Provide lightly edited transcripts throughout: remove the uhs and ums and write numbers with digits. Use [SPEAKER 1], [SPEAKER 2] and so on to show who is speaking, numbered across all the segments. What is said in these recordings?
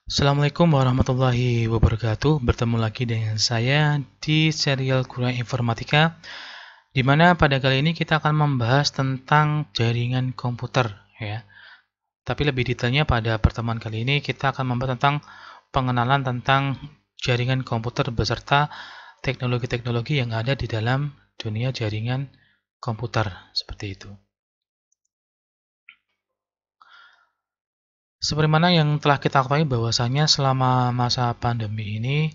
[SPEAKER 1] Assalamualaikum warahmatullahi wabarakatuh. Bertemu lagi dengan saya di serial Kuliah Informatika, di mana pada kali ini kita akan membahas tentang jaringan komputer, ya. Tapi lebih detailnya pada pertemuan kali ini kita akan membahas tentang pengenalan tentang jaringan komputer beserta teknologi-teknologi yang ada di dalam dunia jaringan komputer, seperti itu. Seperti mana yang telah kita ketahui bahwasanya selama masa pandemi ini,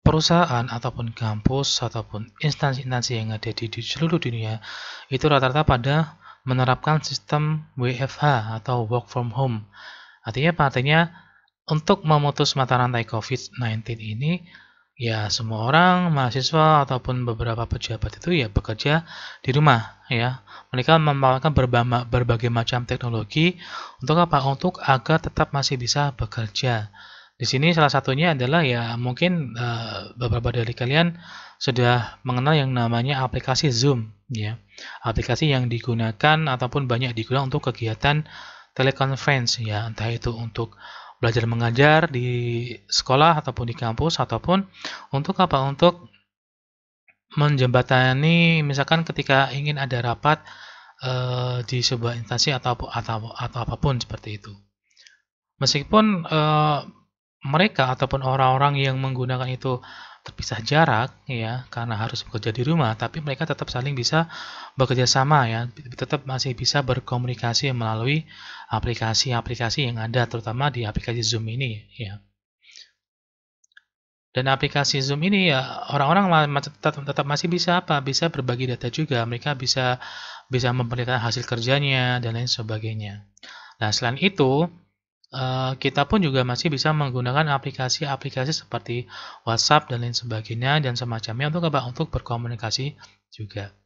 [SPEAKER 1] perusahaan ataupun kampus ataupun instansi-instansi yang ada di seluruh dunia itu rata-rata pada menerapkan sistem WFH atau work from home. Artinya apa? Artinya untuk memutus mata rantai COVID-19 ini, ya semua orang, mahasiswa ataupun beberapa pejabat itu ya bekerja di rumah, ya. Mereka memanfaatkan berbagai macam teknologi untuk apa? Untuk agar tetap masih bisa bekerja. Di sini salah satunya adalah ya mungkin beberapa dari kalian sudah mengenal yang namanya aplikasi Zoom, ya. Aplikasi yang digunakan ataupun banyak digunakan untuk kegiatan teleconference, ya, entah itu untuk belajar mengajar di sekolah ataupun di kampus ataupun untuk apa? Untuk menjembatani misalkan ketika ingin ada rapat di sebuah instansi atau apapun seperti itu. Meskipun mereka ataupun orang-orang yang menggunakan itu terpisah jarak, ya, karena harus bekerja di rumah, tapi mereka tetap saling bisa bekerja sama, ya, tetap masih bisa berkomunikasi melalui aplikasi-aplikasi yang ada, terutama di aplikasi Zoom ini, ya. Dan aplikasi Zoom ini ya orang-orang tetap masih bisa apa? Bisa berbagi data juga. Mereka bisa memperlihatkan hasil kerjanya dan lain sebagainya. Nah, selain itu kita pun juga masih bisa menggunakan aplikasi-aplikasi seperti WhatsApp dan lain sebagainya dan semacamnya untuk apa? Untuk berkomunikasi juga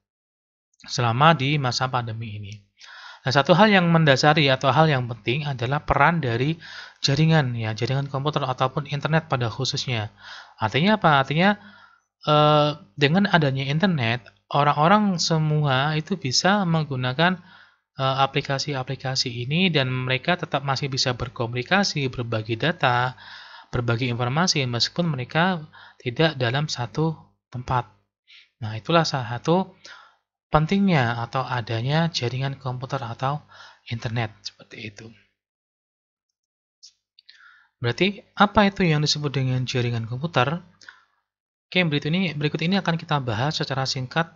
[SPEAKER 1] selama di masa pandemi ini. Nah, satu hal yang mendasari atau hal yang penting adalah peran dari jaringan, ya, jaringan komputer ataupun internet pada khususnya. Artinya apa? Artinya dengan adanya internet, orang-orang semua itu bisa menggunakan aplikasi-aplikasi ini dan mereka tetap masih bisa berkomunikasi, berbagi data, berbagi informasi meskipun mereka tidak dalam satu tempat. Nah, itulah salah satu pentingnya atau adanya jaringan komputer atau internet seperti itu. Berarti apa itu yang disebut dengan jaringan komputer? Oke, berikut ini akan kita bahas secara singkat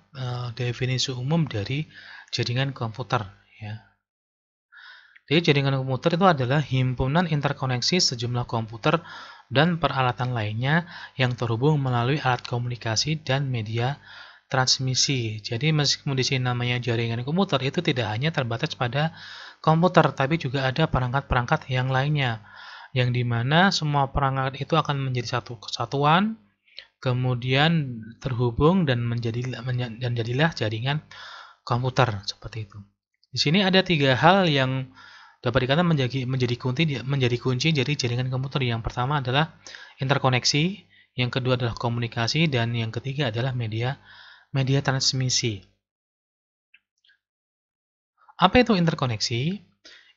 [SPEAKER 1] definisi umum dari jaringan komputer, ya. Jadi jaringan komputer itu adalah himpunan interkoneksi sejumlah komputer dan peralatan lainnya yang terhubung melalui alat komunikasi dan media transmisi. Jadi meskipun di sini namanya jaringan komputer itu tidak hanya terbatas pada komputer, tapi juga ada perangkat-perangkat yang lainnya, yang dimana semua perangkat itu akan menjadi satu kesatuan, kemudian terhubung dan jadilah jaringan komputer seperti itu. Di sini ada tiga hal yang dapat dikatakan menjadi kunci dari jaringan komputer. Yang pertama adalah interkoneksi, yang kedua adalah komunikasi, dan yang ketiga adalah media transmisi. Apa itu interkoneksi?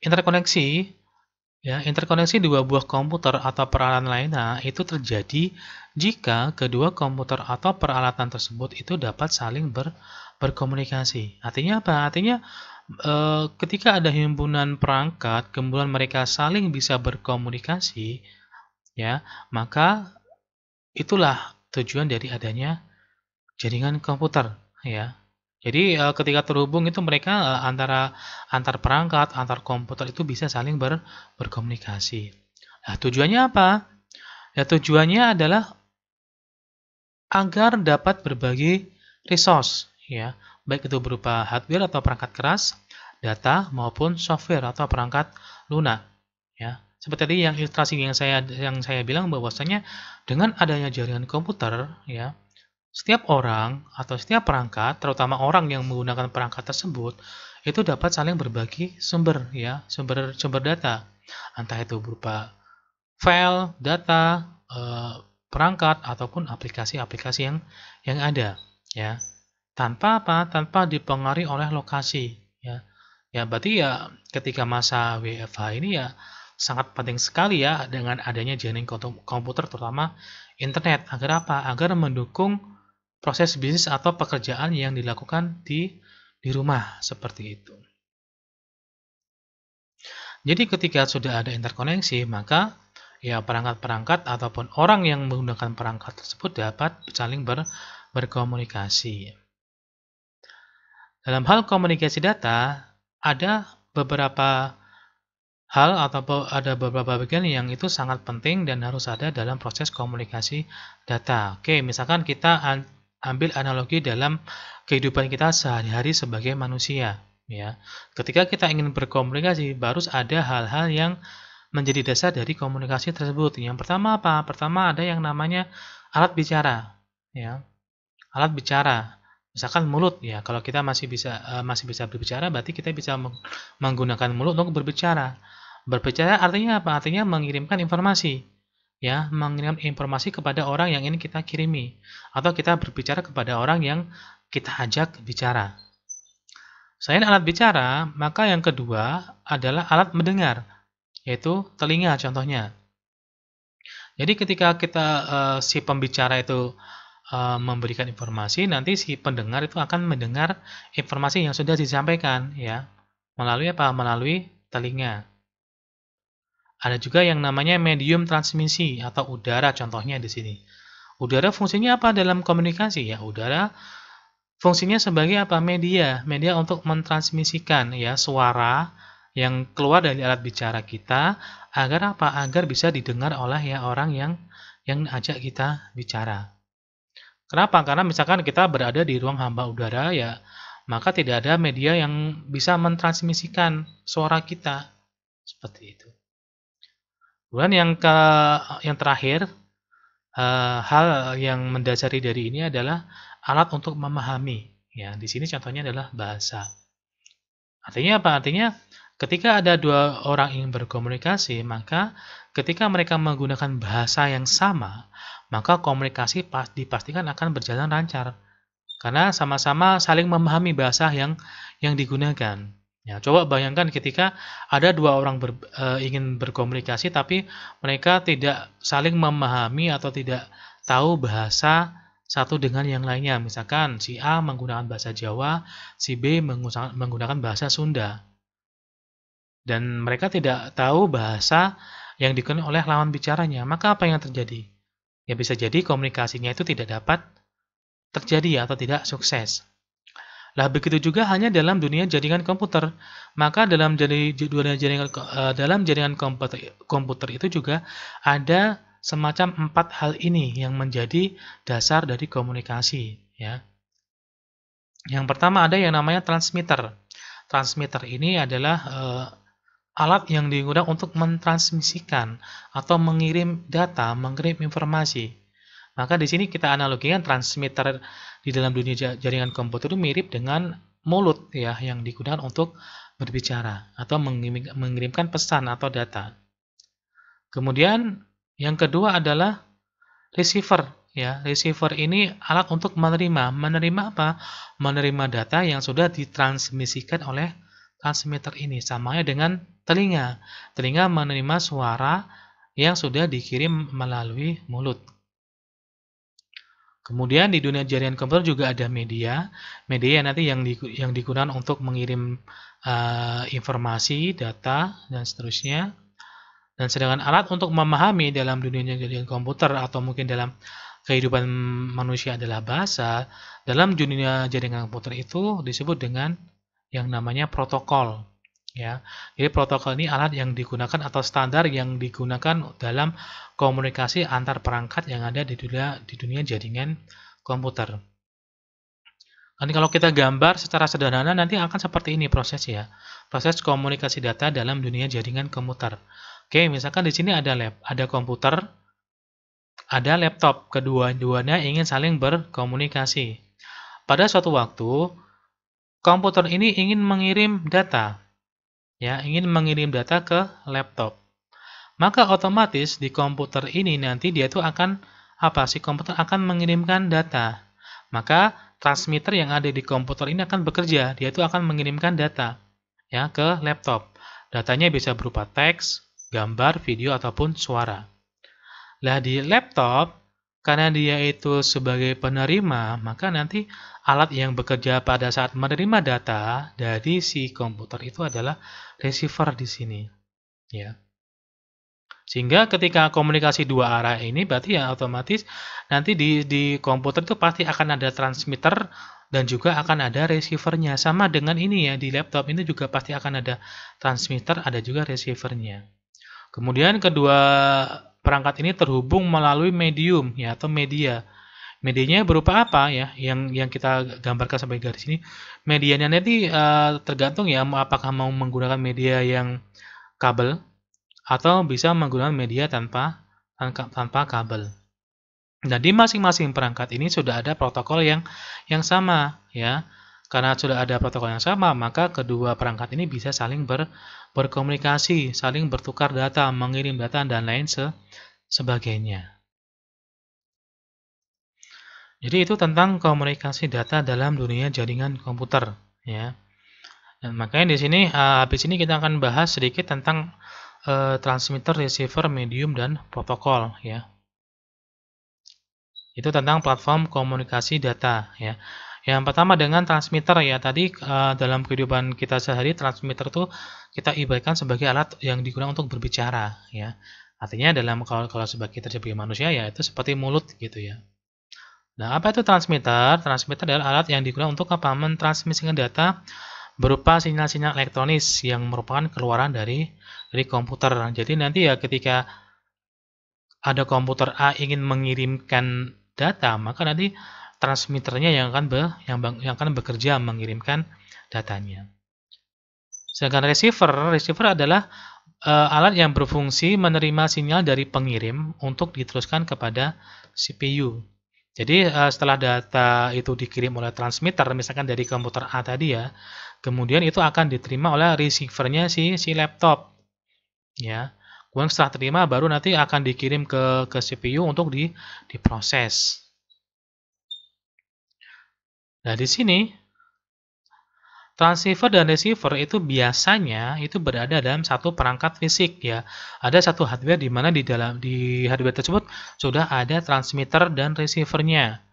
[SPEAKER 1] Interkoneksi dua buah komputer atau peralatan lainnya itu terjadi jika kedua komputer atau peralatan tersebut itu dapat saling berkomunikasi. Artinya apa? Artinya ketika ada himpunan perangkat, kemudian mereka saling bisa berkomunikasi, ya, maka itulah tujuan dari adanya jaringan komputer, ya. Jadi ketika terhubung itu mereka antar perangkat, antar komputer itu bisa saling berkomunikasi. Nah, tujuannya apa? Ya, tujuannya adalah agar dapat berbagi resource, ya, baik itu berupa hardware atau perangkat keras, data maupun software atau perangkat lunak, ya. Seperti tadi yang ilustrasi yang saya bilang bahwasanya dengan adanya jaringan komputer, ya, setiap orang atau setiap perangkat, terutama orang yang menggunakan perangkat tersebut, itu dapat saling berbagi sumber, ya, sumber data, entah itu berupa file, data, perangkat ataupun aplikasi-aplikasi yang ada, ya. tanpa apa? Tanpa dipengaruhi oleh lokasi, ya. Ya, berarti ya ketika masa WFH ini ya sangat penting sekali ya dengan adanya jaringan komputer terutama internet. Agar apa? Agar mendukung proses bisnis atau pekerjaan yang dilakukan di rumah seperti itu. Jadi ketika sudah ada interkoneksi, maka ya perangkat-perangkat ataupun orang yang menggunakan perangkat tersebut dapat saling berkomunikasi. Dalam hal komunikasi data, ada beberapa hal atau ada beberapa bagian yang itu sangat penting dan harus ada dalam proses komunikasi data. Oke, misalkan kita ambil analogi dalam kehidupan kita sehari-hari sebagai manusia. Ya, ketika kita ingin berkomunikasi, harus ada hal-hal yang menjadi dasar dari komunikasi tersebut. Yang pertama apa? Pertama ada yang namanya alat bicara. Ya, alat bicara. Misalkan mulut ya, kalau kita masih bisa berbicara, berarti kita bisa menggunakan mulut untuk berbicara. Berbicara artinya apa? Artinya mengirimkan informasi. Ya, mengirim informasi kepada orang yang ingin kita kirimi, atau kita berbicara kepada orang yang kita ajak bicara. Selain alat bicara, maka yang kedua adalah alat mendengar, yaitu telinga contohnya. Jadi ketika si pembicara itu memberikan informasi, nanti si pendengar itu akan mendengar informasi yang sudah disampaikan, ya, melalui apa? Melalui telinga. Ada juga yang namanya medium transmisi atau udara, contohnya di sini. Udara fungsinya apa dalam komunikasi? Ya, udara fungsinya sebagai apa? Media untuk mentransmisikan ya suara yang keluar dari alat bicara kita agar apa? Agar bisa didengar oleh ya orang yang ajak kita bicara. Kenapa? Karena misalkan kita berada di ruang hampa udara ya, maka tidak ada media yang bisa mentransmisikan suara kita. Seperti itu. Kemudian yang terakhir, hal yang mendasari dari ini adalah alat untuk memahami. Ya, di sini contohnya adalah bahasa. Artinya apa? Artinya ketika ada dua orang yang berkomunikasi, maka ketika mereka menggunakan bahasa yang sama, maka komunikasi dipastikan akan berjalan lancar. Karena sama-sama saling memahami bahasa yang digunakan. Ya, coba bayangkan ketika ada dua orang ingin berkomunikasi, tapi mereka tidak saling memahami atau tidak tahu bahasa satu dengan yang lainnya. Misalkan si A menggunakan bahasa Jawa, si B menggunakan bahasa Sunda. Dan mereka tidak tahu bahasa yang digunakan oleh lawan bicaranya. Maka apa yang terjadi? Ya bisa jadi komunikasinya itu tidak dapat terjadi atau tidak sukses. Lah begitu juga hanya dalam dunia jaringan komputer. Maka dalam jaringan komputer itu juga ada semacam 4 hal ini yang menjadi dasar dari komunikasi, ya. Yang pertama ada yang namanya transmitter. Transmitter ini adalah alat yang digunakan untuk mentransmisikan atau mengirim data, mengirim informasi. Maka di sini kita analogikan transmitter di dalam dunia jaringan komputer itu mirip dengan mulut ya yang digunakan untuk berbicara atau mengirimkan pesan atau data. Kemudian yang kedua adalah receiver ya. Receiver ini alat untuk menerima apa? Menerima data yang sudah ditransmisikan oleh transmitter ini. Samanya dengan telinga. Telinga menerima suara yang sudah dikirim melalui mulut. Kemudian di dunia jaringan komputer juga ada media nanti yang digunakan untuk mengirim informasi, data, dan seterusnya. Dan sedangkan alat untuk memahami dalam dunia jaringan komputer atau mungkin dalam kehidupan manusia adalah bahasa. Dalam dunia jaringan komputer itu disebut dengan yang namanya protokol. Ya, jadi protokol ini alat yang digunakan atau standar yang digunakan dalam komunikasi antar perangkat yang ada di dunia jaringan komputer. Nanti kalau kita gambar secara sederhana nanti akan seperti ini proses ya. Proses komunikasi data dalam dunia jaringan komputer. Oke, misalkan di sini ada komputer, ada laptop. Kedua-duanya ingin saling berkomunikasi. Pada suatu waktu, komputer ini ingin mengirim data. Ya, ingin mengirim data ke laptop. Maka otomatis di komputer ini nanti dia itu akan si komputer akan mengirimkan data. Maka transmitter yang ada di komputer ini akan bekerja. Dia itu akan mengirimkan data ya ke laptop. Datanya bisa berupa teks, gambar, video ataupun suara. Lah di laptop, karena dia itu sebagai penerima, maka nanti alat yang bekerja pada saat menerima data dari si komputer itu adalah receiver di sini, ya. Sehingga ketika komunikasi dua arah ini berarti ya otomatis nanti di komputer itu pasti akan ada transmitter dan juga akan ada receivernya. Sama dengan ini ya, di laptop ini juga pasti akan ada transmitter, ada juga receivernya. Kemudian kedua perangkat ini terhubung melalui medium ya atau media. Medianya berupa apa ya? Yang kita gambarkan sebagai garis ini. Medianya nanti tergantung ya apakah mau menggunakan media yang kabel atau bisa menggunakan media tanpa kabel. Dan di masing-masing perangkat ini sudah ada protokol yang sama ya. Karena sudah ada protokol yang sama, maka kedua perangkat ini bisa saling berkomunikasi, saling bertukar data, mengirim data dan lain sebagainya. Jadi itu tentang komunikasi data dalam dunia jaringan komputer ya. Dan makanya di sini habis ini kita akan bahas sedikit tentang transmitter, receiver, medium dan protokol ya. Itu tentang platform komunikasi data ya. Yang pertama dengan transmitter ya. Tadi dalam kehidupan kita sehari transmitter itu kita ibaratkan sebagai alat yang digunakan untuk berbicara ya. Artinya dalam kalau sebagai kita sebagai manusia ya itu seperti mulut gitu ya. Nah, apa itu transmitter? Transmitter adalah alat yang digunakan untuk apa? Mentransmisikan data berupa sinyal-sinyal elektronis yang merupakan keluaran dari komputer. Jadi nanti ya ketika ada komputer A ingin mengirimkan data, maka nanti transmitternya yang akan bekerja mengirimkan datanya. Sedangkan receiver adalah alat yang berfungsi menerima sinyal dari pengirim untuk diteruskan kepada CPU. Jadi setelah data itu dikirim oleh transmitter, misalkan dari komputer A tadi ya, kemudian itu akan diterima oleh receivernya si laptop, ya. Kemudian setelah terima baru nanti akan dikirim ke CPU untuk diproses. Nah, di sini transceiver dan receiver itu biasanya itu berada dalam satu perangkat fisik ya. Ada satu hardware di mana di hardware tersebut sudah ada transmitter dan receivernya.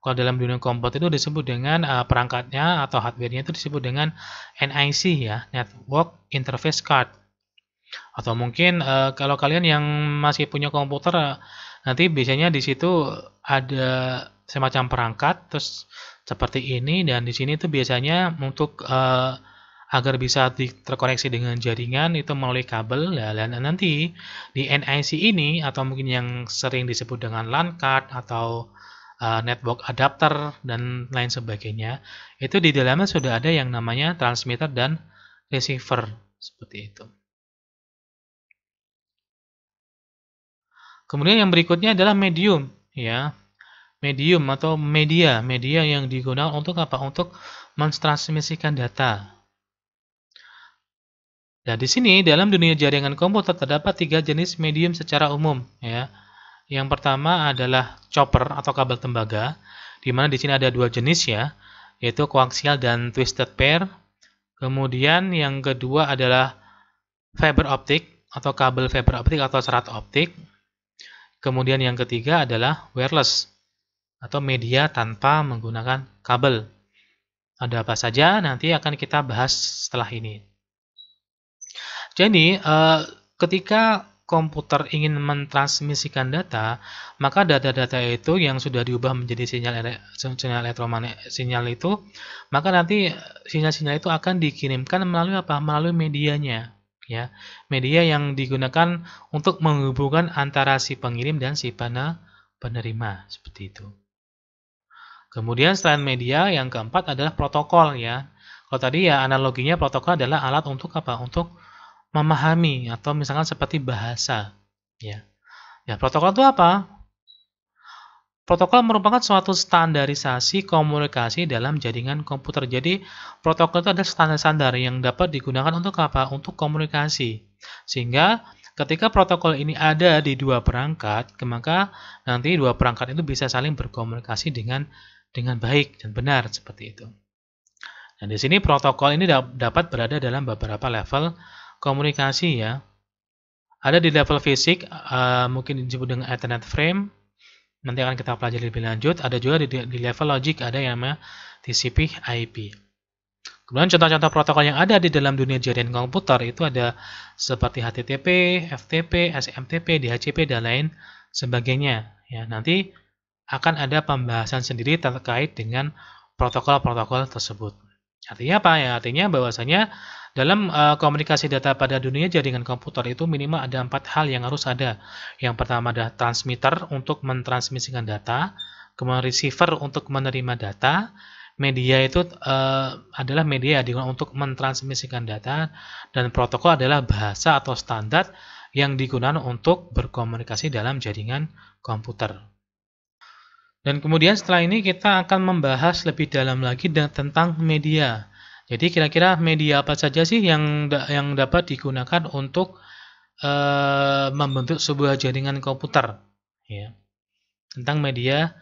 [SPEAKER 1] Kalau dalam dunia komputer itu disebut dengan perangkatnya atau hardware-nya itu disebut dengan NIC ya, Network Interface Card. Atau mungkin kalau kalian yang masih punya komputer nanti biasanya di situ ada semacam perangkat terus seperti ini, dan di sini tuh biasanya untuk agar bisa terkoneksi dengan jaringan itu melalui kabel ya, dan nanti di NIC ini atau mungkin yang sering disebut dengan LAN card atau network adapter dan lain sebagainya, itu di dalamnya sudah ada yang namanya transmitter dan receiver seperti itu. Kemudian yang berikutnya adalah medium ya. Medium atau media yang digunakan untuk apa? Untuk mentransmisikan data. Nah, di sini dalam dunia jaringan komputer terdapat 3 jenis medium secara umum ya. Yang pertama adalah chopper atau kabel tembaga, di mana di sini ada 2 jenis ya, yaitu koaksial dan twisted pair. Kemudian yang kedua adalah fiber optik atau kabel fiber optik atau serat optik. Kemudian yang ketiga adalah wireless atau media tanpa menggunakan kabel. Ada apa saja nanti akan kita bahas setelah ini. Jadi, ketika komputer ingin mentransmisikan data, maka data-data itu yang sudah diubah menjadi sinyal elektromagnetik sinyal itu, maka nanti sinyal-sinyal itu akan dikirimkan melalui apa? Melalui medianya, ya. Media yang digunakan untuk menghubungkan antara si pengirim dan si penerima, seperti itu. Kemudian selain media, yang keempat adalah protokol ya. Kalau tadi ya analoginya protokol adalah alat untuk apa? Untuk memahami atau misalkan seperti bahasa ya. Ya, protokol itu apa? Protokol merupakan suatu standarisasi komunikasi dalam jaringan komputer. Jadi, protokol itu adalah standar-standar yang dapat digunakan untuk apa? Untuk komunikasi. Sehingga ketika protokol ini ada di dua perangkat, maka nanti dua perangkat itu bisa saling berkomunikasi dengan dengan baik dan benar seperti itu. Nah, di sini protokol ini dapat berada dalam beberapa level komunikasi ya. Ada di level fisik, mungkin disebut dengan Ethernet frame. Nanti akan kita pelajari lebih lanjut. Ada juga di level logik, ada yang namanya TCP/IP. Kemudian contoh-contoh protokol yang ada di dalam dunia jaringan komputer itu ada seperti HTTP, FTP, SMTP, DHCP, dan lain sebagainya. Ya, nanti akan ada pembahasan sendiri terkait dengan protokol-protokol tersebut. Artinya apa ya? Artinya bahwasanya dalam komunikasi data pada dunia jaringan komputer itu minimal ada 4 hal yang harus ada. Yang pertama adalah transmitter untuk mentransmisikan data, kemudian receiver untuk menerima data, media itu adalah media digunakan untuk mentransmisikan data, dan protokol adalah bahasa atau standar yang digunakan untuk berkomunikasi dalam jaringan komputer. Dan kemudian setelah ini kita akan membahas lebih dalam lagi tentang media. Jadi kira-kira media apa saja sih yang dapat digunakan untuk membentuk sebuah jaringan komputer, ya. Tentang media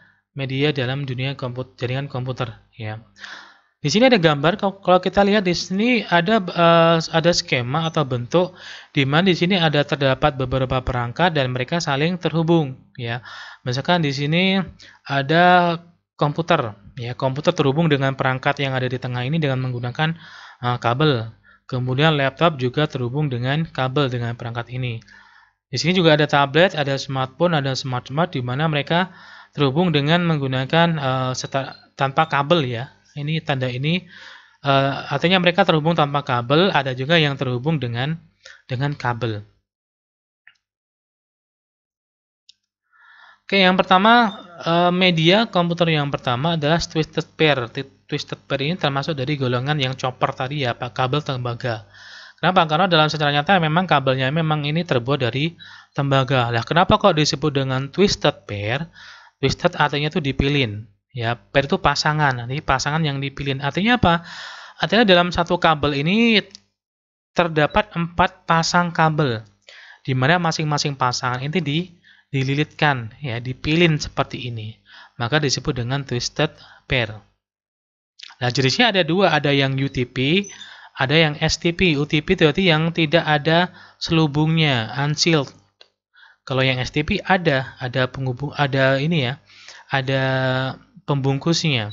[SPEAKER 1] dalam dunia jaringan komputer, ya. Di sini ada gambar. Kalau kita lihat di sini ada skema atau bentuk di mana di sini terdapat beberapa perangkat dan mereka saling terhubung, ya. Misalkan di sini ada komputer, ya. Komputer terhubung dengan perangkat yang ada di tengah ini dengan menggunakan kabel. Kemudian laptop juga terhubung dengan kabel dengan perangkat ini. Di sini juga ada tablet, ada smartphone, ada smart di mana mereka terhubung dengan menggunakan tanpa kabel, ya. Ini tanda ini artinya mereka terhubung tanpa kabel. Ada juga yang terhubung dengan kabel. Oke, yang pertama media komputer yang pertama adalah twisted pair. Twisted pair ini termasuk dari golongan yang chopper tadi, ya, kabel tembaga. Kenapa? Karena dalam secara nyata memang kabelnya memang ini terbuat dari tembaga. Lah, kenapa kok disebut dengan twisted pair? Twisted artinya itu dipilin. Ya, pair itu pasangan. Nanti pasangan yang dipilih. Artinya apa? Artinya dalam satu kabel ini terdapat 4 pasang kabel, di mana masing-masing pasangan ini dililitkan, ya, dipilin seperti ini. Maka disebut dengan twisted pair. Nah, jenisnya ada 2, ada yang UTP, ada yang STP. UTP itu berarti yang tidak ada selubungnya, unsealed. Kalau yang STP ada penghubung, ada ini ya, ada pembungkusnya.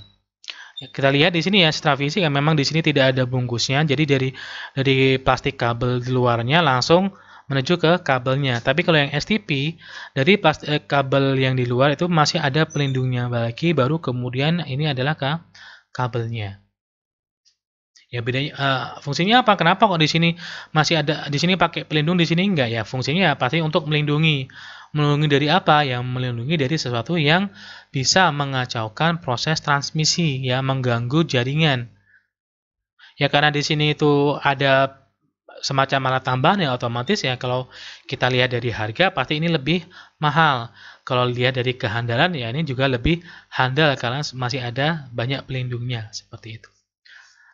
[SPEAKER 1] Kita lihat di sini ya, secara fisik ya, memang di sini tidak ada bungkusnya. Jadi dari plastik kabel di luarnya langsung menuju ke kabelnya. Tapi kalau yang STP, dari plastik kabel yang di luar itu masih ada pelindungnya lagi, baru kemudian ini adalah kabelnya. Ya, bedanya fungsinya apa? Kenapa kok di sini masih ada, di sini pakai pelindung, di sini enggak, ya? Fungsinya pasti untuk melindungi. Melindungi dari apa? Yang melindungi dari sesuatu yang bisa mengacaukan proses transmisi, ya, mengganggu jaringan. Ya, karena di sini itu ada semacam alat tambahan, ya, otomatis ya kalau kita lihat dari harga pasti ini lebih mahal. Kalau lihat dari kehandalan, ya ini juga lebih handal karena masih ada banyak pelindungnya seperti itu.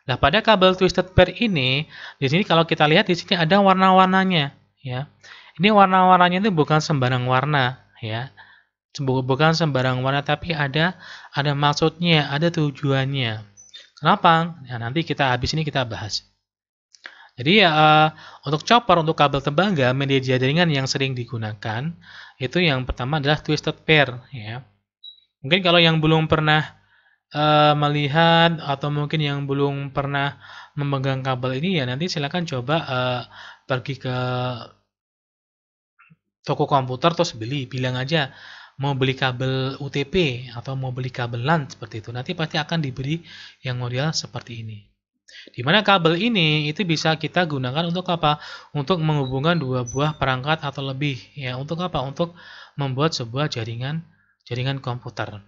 [SPEAKER 1] Nah, pada kabel twisted pair ini, di sini kalau kita lihat di sini ada warna-warnanya, ya. Ini warna-warnanya itu bukan sembarang warna, ya. Bukan sembarang warna, tapi ada maksudnya, ada tujuannya. Kenapa? Nah, nanti habis ini kita bahas. Jadi ya, untuk chopper, untuk kabel tembaga, media jaringan yang sering digunakan itu yang pertama adalah twisted pair, ya. Mungkin kalau yang belum pernah melihat atau mungkin yang belum pernah memegang kabel ini, ya nanti silakan coba pergi ke toko komputer terus bilang aja mau beli kabel UTP atau mau beli kabel LAN seperti itu. Nanti pasti akan diberi yang model seperti ini. Di mana kabel ini itu bisa kita gunakan untuk apa? Untuk menghubungkan 2 buah perangkat atau lebih, ya. Untuk apa? Untuk membuat sebuah jaringan komputer.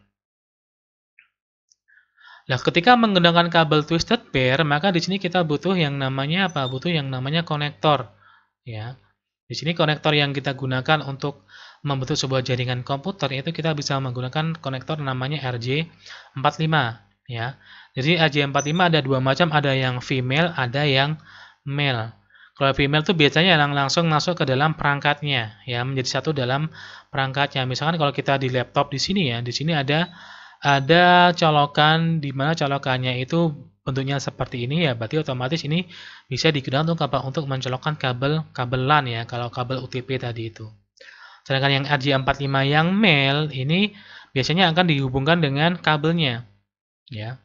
[SPEAKER 1] Nah, ketika menggunakan kabel twisted pair, maka di sini kita butuh yang namanya apa? Butuh yang namanya konektor, ya. Di sini konektor yang kita gunakan untuk membentuk sebuah jaringan komputer itu kita bisa menggunakan konektor namanya RJ45, ya. Jadi RJ45 ada 2 macam, ada yang female, ada yang male. Kalau female itu biasanya langsung masuk ke dalam perangkatnya, ya, menjadi satu dalam perangkatnya. Misalkan kalau kita di laptop di sini, ya, di sini ada ada colokan di mana colokannya itu bentuknya seperti ini ya, berarti otomatis ini bisa digunakan untuk apa? Untuk mencolokkan kabel LAN ya, kalau kabel UTP tadi itu. Sedangkan yang RJ45 yang male ini biasanya akan dihubungkan dengan kabelnya ya.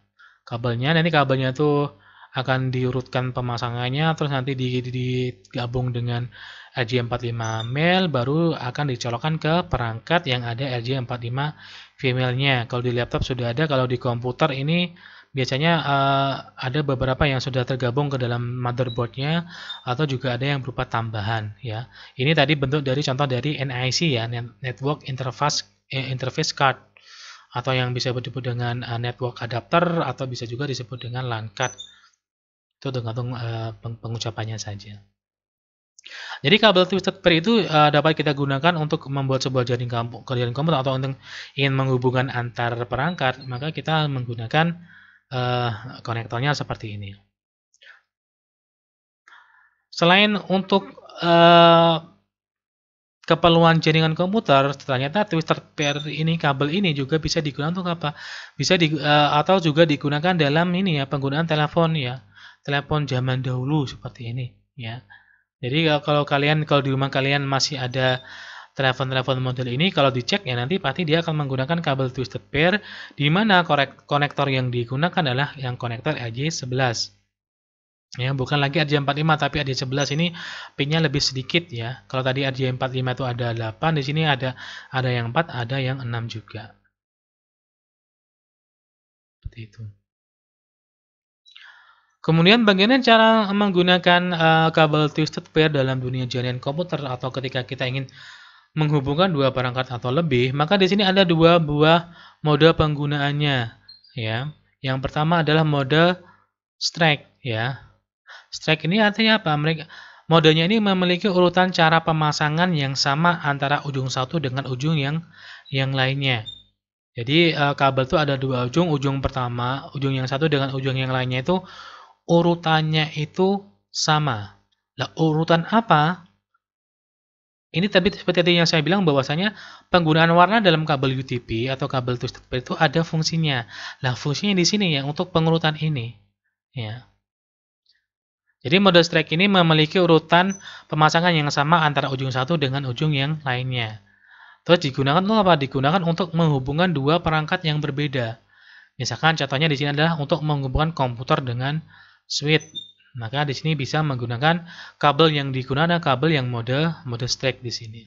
[SPEAKER 1] Nanti kabelnya tuh akan diurutkan pemasangannya, terus nanti digabung dengan RJ45 male, baru akan dicolokkan ke perangkat yang ada RJ45 female-nya. Kalau di laptop sudah ada, kalau di komputer ini biasanya ada beberapa yang sudah tergabung ke dalam motherboard-nya, atau juga ada yang berupa tambahan ya. Ini tadi bentuk dari contoh dari NIC ya, Network Interface Card, atau yang bisa disebut dengan network adapter, atau bisa juga disebut dengan LAN card. Itu tergantung pengucapannya saja. Jadi kabel twisted pair itu dapat kita gunakan untuk membuat sebuah jaringan komputer, atau untuk ingin menghubungkan antar perangkat, maka kita menggunakan konektornya seperti ini. Selain untuk keperluan jaringan komputer, ternyata twisted pair ini, kabel ini juga bisa digunakan untuk apa? Bisa atau juga digunakan dalam ini ya, penggunaan telepon ya. Telepon zaman dahulu seperti ini ya. Jadi kalau di rumah kalian masih ada telepon-telepon model ini, kalau dicek ya nanti pasti dia akan menggunakan kabel twisted pair, di mana konektor yang digunakan adalah yang konektor RJ11. Ya, bukan lagi RJ45 tapi RJ11 ini pinnya lebih sedikit ya. Kalau tadi RJ45 itu ada 8, di sini ada yang 4, ada yang 6 juga. Seperti itu. Kemudian bagaimana cara menggunakan kabel twisted pair dalam dunia jaringan komputer, atau ketika kita ingin menghubungkan dua perangkat atau lebih, maka di sini ada dua buah mode penggunaannya ya. Yang pertama adalah mode strike ya. Strike ini artinya apa? Modenya ini memiliki urutan cara pemasangan yang sama antara ujung satu dengan ujung yang lainnya. Jadi kabel itu ada dua ujung. Ujung pertama, ujung yang satu dengan ujung yang lainnya itu urutannya itu sama. Nah, urutan apa? Ini tapi seperti yang saya bilang, bahwasanya penggunaan warna dalam kabel UTP atau kabel twisted pair itu ada fungsinya. Nah, fungsinya di sini ya, untuk pengurutan ini. Ya. Jadi mode strike ini memiliki urutan pemasangan yang sama antara ujung satu dengan ujung yang lainnya. Terus digunakan untuk apa? Digunakan untuk menghubungkan dua perangkat yang berbeda. Misalkan contohnya di sini adalah untuk menghubungkan komputer dengan switch. Maka di sini bisa menggunakan kabel yang digunakan kabel yang mode strike di sini.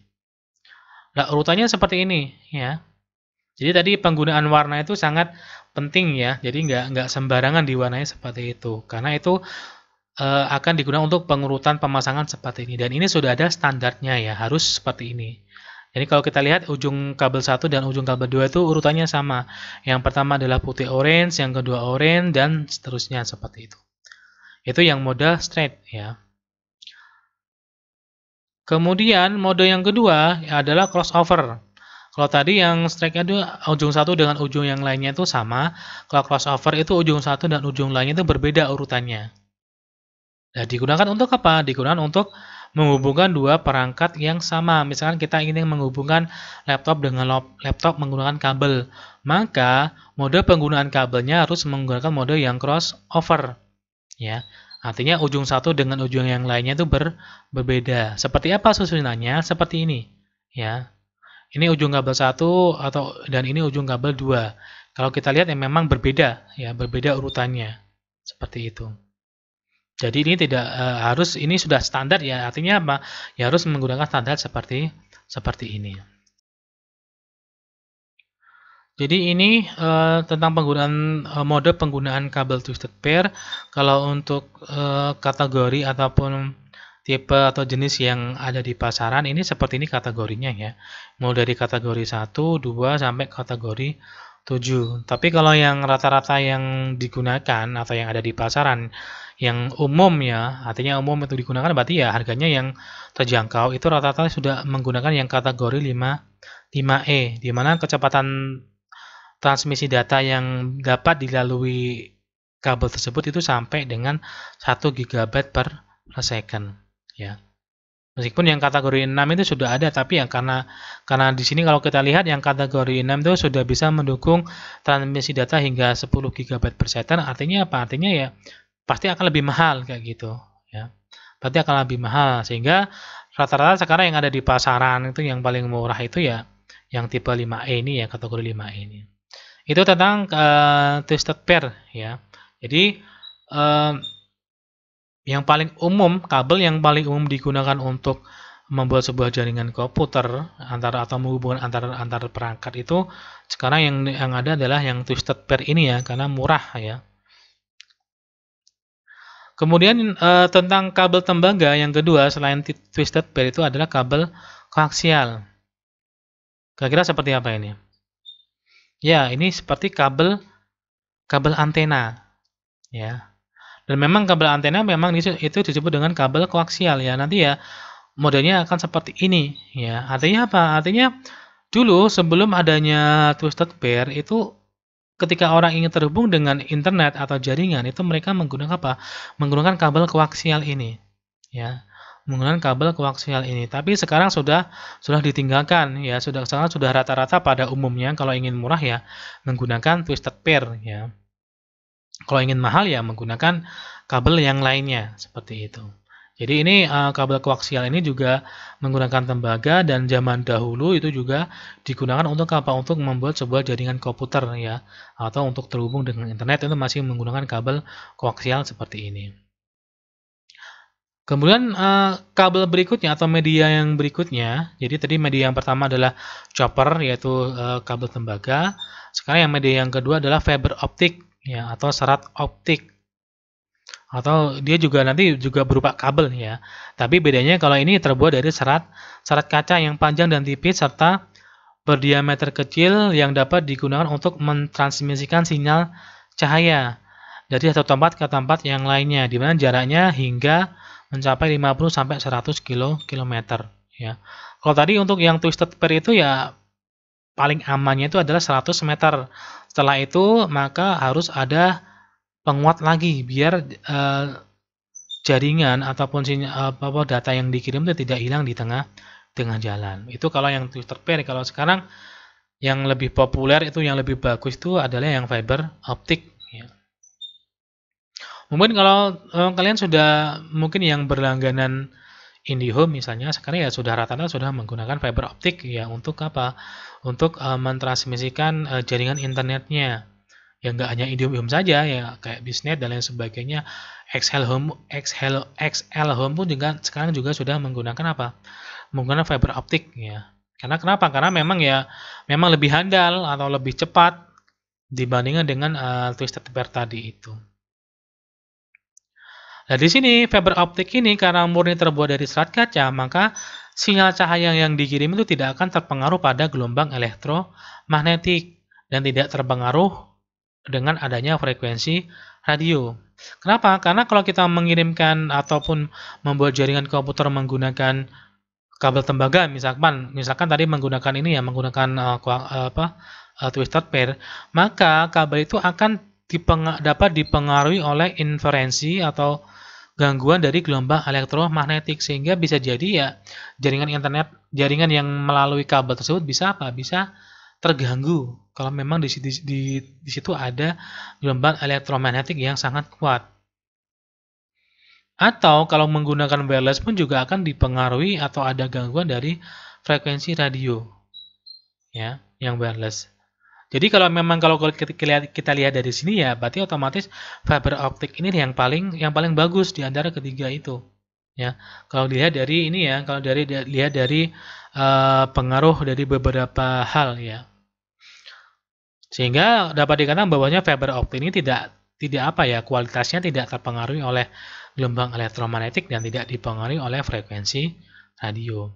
[SPEAKER 1] Nah, urutannya seperti ini ya. Jadi tadi penggunaan warna itu sangat penting ya. Jadi nggak sembarangan diwarnai seperti itu. Karena itu akan digunakan untuk pengurutan pemasangan seperti ini. Dan ini sudah ada standarnya ya, harus seperti ini. Jadi kalau kita lihat ujung kabel 1 dan ujung kabel 2 itu urutannya sama. Yang pertama adalah putih orange, yang kedua orange, dan seterusnya seperti itu. Itu yang mode straight ya. Kemudian mode yang kedua adalah crossover. Kalau tadi yang straight itu ujung satu dengan ujung yang lainnya itu sama. Kalau crossover itu ujung satu dan ujung lainnya itu berbeda urutannya. Nah, digunakan untuk apa? Digunakan untuk menghubungkan dua perangkat yang sama. Misalkan kita ingin menghubungkan laptop dengan laptop menggunakan kabel. Maka mode penggunaan kabelnya harus menggunakan mode yang crossover. Ya, artinya ujung satu dengan ujung yang lainnya itu berbeda. Seperti apa susunannya? Seperti ini, ya. Ini ujung kabel 1 dan ini ujung kabel 2. Kalau kita lihat memang berbeda, ya, berbeda urutannya. Seperti itu. Jadi ini tidak harus, ini sudah standar ya. Artinya apa? Ya harus menggunakan standar seperti ini. Jadi ini tentang penggunaan mode penggunaan kabel twisted pair. Kalau untuk kategori ataupun tipe atau jenis yang ada di pasaran, ini seperti ini kategorinya ya. Mulai dari kategori 1, 2 sampai kategori 7. Tapi kalau yang rata-rata yang digunakan atau yang ada di pasaran yang umum ya, artinya umum itu digunakan berarti ya harganya yang terjangkau itu rata-rata sudah menggunakan yang kategori 5E, di mana kecepatan transmisi data yang dapat dilalui kabel tersebut itu sampai dengan 1 GB per second ya. Meskipun yang kategori 6 itu sudah ada, tapi ya karena di sini kalau kita lihat yang kategori 6 itu sudah bisa mendukung transmisi data hingga 10 GB per second, artinya apa? Artinya ya pasti akan lebih mahal kayak gitu ya. Pasti akan lebih mahal, sehingga rata-rata sekarang yang ada di pasaran itu yang paling murah itu ya yang tipe 5E ini ya, kategori 5E ini. Itu tentang twisted pair ya. Jadi yang paling umum, kabel yang paling umum digunakan untuk membuat sebuah jaringan komputer atau menghubungkan antar perangkat itu sekarang yang ada adalah yang twisted pair ini ya, karena murah ya. Kemudian tentang kabel tembaga yang kedua selain twisted pair itu adalah kabel koaksial. Kira-kira seperti apa ini? Ya, ini seperti kabel antena ya. Dan memang kabel antena memang itu disebut dengan kabel koaksial ya. Nanti ya modelnya akan seperti ini ya. Artinya apa? Artinya dulu sebelum adanya twisted pair itu ketika orang ingin terhubung dengan internet atau jaringan itu mereka menggunakan apa? Menggunakan kabel koaksial ini ya. Menggunakan kabel koaksial ini. Tapi sekarang sudah ditinggalkan ya. Sekarang sudah rata-rata pada umumnya kalau ingin murah ya menggunakan twisted pair ya. Kalau ingin mahal ya menggunakan kabel yang lainnya seperti itu. Jadi ini kabel koaksial ini juga menggunakan tembaga dan zaman dahulu itu juga digunakan untuk apa? Untuk membuat sebuah jaringan komputer ya, atau untuk terhubung dengan internet itu masih menggunakan kabel koaksial seperti ini. Kemudian kabel berikutnya atau media yang berikutnya, jadi tadi media yang pertama adalah chopper yaitu kabel tembaga. Sekarang yang media yang kedua adalah fiber optik ya, atau serat optik, atau dia juga nanti juga berupa kabel ya. Tapi bedanya kalau ini terbuat dari serat kaca yang panjang dan tipis serta berdiameter kecil yang dapat digunakan untuk mentransmisikan sinyal cahaya dari satu tempat ke tempat yang lainnya, di mana jaraknya hingga mencapai 50 sampai 100 km ya. Kalau tadi untuk yang twisted pair itu ya paling amannya itu adalah 100 meter. Setelah itu maka harus ada penguat lagi biar jaringan ataupun data yang dikirim itu tidak hilang di tengah jalan. Itu kalau yang twisted pair. Kalau sekarang yang lebih populer itu yang lebih bagus itu adalah yang fiber optik ya. Mungkin kalau kalian sudah mungkin yang berlangganan IndiHome misalnya, sekarang ya sudah rata-rata sudah menggunakan fiber optik ya untuk apa? Untuk mentransmisikan jaringan internetnya. Ya nggak hanya IndiHome saja ya, kayak Bisnet dan lain sebagainya. XL Home pun juga sekarang juga sudah menggunakan apa? Menggunakan fiber optik ya. Karena kenapa? Karena memang lebih handal atau lebih cepat dibandingkan dengan twisted pair tadi itu. Nah, di sini fiber optik ini karena murni terbuat dari serat kaca, maka sinyal cahaya yang dikirim itu tidak akan terpengaruh pada gelombang elektromagnetik dan tidak terpengaruh dengan adanya frekuensi radio. Kenapa? Karena kalau kita mengirimkan ataupun membuat jaringan komputer menggunakan kabel tembaga, misalkan tadi menggunakan ini ya, menggunakan twisted pair, maka kabel itu akan dapat dipengaruhi oleh interferensi atau gangguan dari gelombang elektromagnetik, sehingga bisa jadi ya jaringan yang melalui kabel tersebut bisa terganggu kalau memang di situ ada gelombang elektromagnetik yang sangat kuat. Atau kalau menggunakan wireless pun juga akan dipengaruhi atau ada gangguan dari frekuensi radio ya, yang wireless. Jadi kalau kita lihat dari sini ya, berarti otomatis fiber optik ini yang paling bagus di antara ketiga itu. Ya, kalau dilihat dari ini ya, kalau lihat dari pengaruh dari beberapa hal ya, sehingga dapat dikatakan bahwanya fiber optik ini tidak kualitasnya tidak terpengaruhi oleh gelombang elektromagnetik dan tidak dipengaruhi oleh frekuensi radio.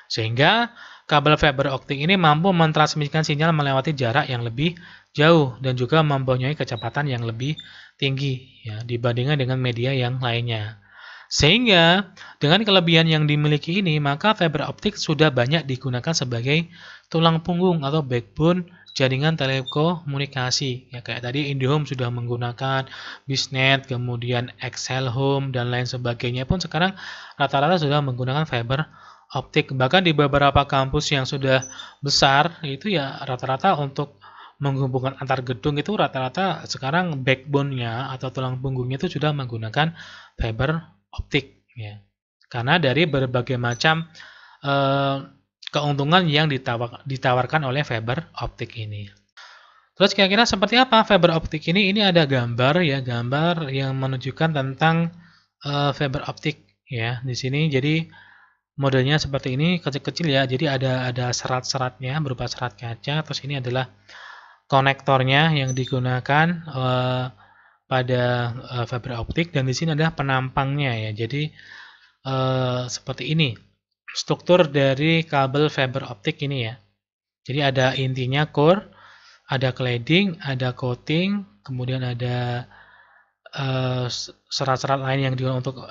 [SPEAKER 1] Sehingga kabel fiber optik ini mampu mentransmisikan sinyal melewati jarak yang lebih jauh dan juga mempunyai kecepatan yang lebih tinggi ya, dibandingkan dengan media yang lainnya. Sehingga dengan kelebihan yang dimiliki ini, maka fiber optik sudah banyak digunakan sebagai tulang punggung atau backbone jaringan telekomunikasi. Ya, kayak tadi IndiHome sudah menggunakan Biznet, kemudian XL Home dan lain sebagainya pun sekarang rata-rata sudah menggunakan fiber optik. Bahkan di beberapa kampus yang sudah besar itu ya rata-rata untuk menghubungkan antar gedung itu rata-rata sekarang backbone-nya atau tulang punggungnya itu sudah menggunakan fiber optik ya. Karena dari berbagai macam keuntungan yang ditawarkan oleh fiber optik ini. Terus kira-kira seperti apa fiber optik ini? Ini ada gambar ya, gambar yang menunjukkan tentang fiber optik ya di sini. Jadi modelnya seperti ini, kecil-kecil ya. Jadi ada serat-seratnya berupa serat kaca. Terus ini adalah konektornya yang digunakan pada fiber optik, dan di sini ada penampangnya ya. Jadi seperti ini struktur dari kabel fiber optik ini ya. Jadi ada intinya core, ada cladding, ada coating, kemudian ada serat-serat lain yang digunakan untuk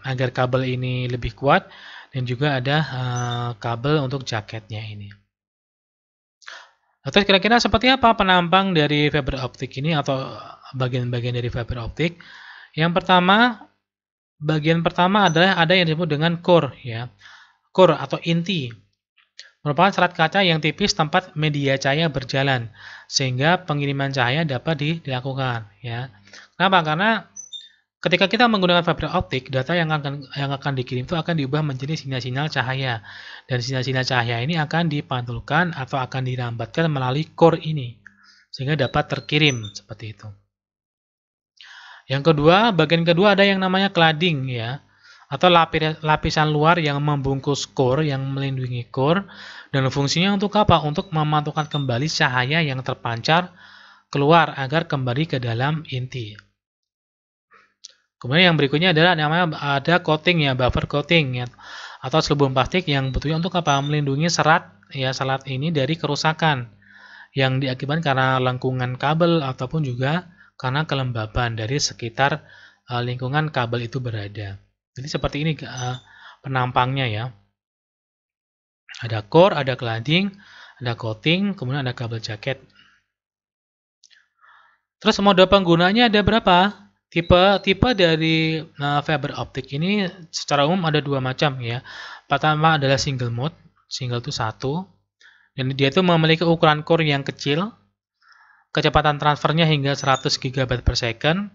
[SPEAKER 1] agar kabel ini lebih kuat, dan juga ada kabel untuk jaketnya ini. Terus kira-kira seperti apa penampang dari fiber optik ini atau bagian-bagian dari fiber optik? Yang pertama, bagian pertama adalah ada yang disebut dengan core ya. Core atau inti merupakan serat kaca yang tipis tempat media cahaya berjalan sehingga pengiriman cahaya dapat dilakukan ya. Kenapa? Karena ketika kita menggunakan fiber optik, data yang akan dikirim itu akan diubah menjadi sinyal-sinyal cahaya. Dan sinyal-sinyal cahaya ini akan dipantulkan atau akan dirambatkan melalui core ini. Sehingga dapat terkirim seperti itu. Yang kedua, bagian kedua ada yang namanya cladding ya. Atau lapisan luar yang membungkus core, yang melindungi core. Dan fungsinya untuk apa? Untuk memantulkan kembali cahaya yang terpancar keluar agar kembali ke dalam inti. Kemudian yang berikutnya adalah namanya ada coating ya, buffer coating ya, atau selubung plastik yang bertujuan untuk apa? Melindungi serat ya, serat ini dari kerusakan yang diakibatkan karena lengkungan kabel ataupun juga karena kelembaban dari sekitar lingkungan kabel itu berada. Jadi seperti ini penampangnya ya. Ada core, ada cladding, ada coating, kemudian ada kabel jaket. Terus mode penggunanya ada berapa? Tipe dari fiber optik ini secara umum ada dua macam ya. Pertama adalah single mode, single itu satu, dan dia itu memiliki ukuran core yang kecil, kecepatan transfernya hingga 100 GB per second,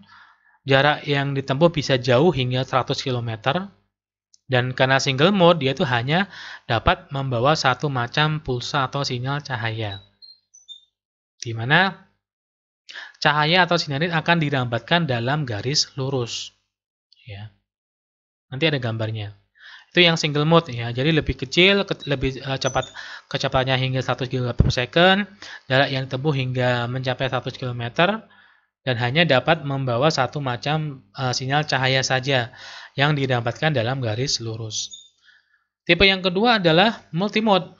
[SPEAKER 1] jarak yang ditempuh bisa jauh hingga 100 km, dan karena single mode dia itu hanya dapat membawa satu macam pulsa atau sinyal cahaya, di mana cahaya atau sinar akan dirambatkan dalam garis lurus. Ya. Nanti ada gambarnya. Itu yang single mode ya. Jadi lebih kecil, lebih cepat, kecepatannya hingga 100 km per second, jarak yang ditempuh hingga mencapai 100 km, dan hanya dapat membawa satu macam sinyal cahaya saja yang dirambatkan dalam garis lurus. Tipe yang kedua adalah multimode.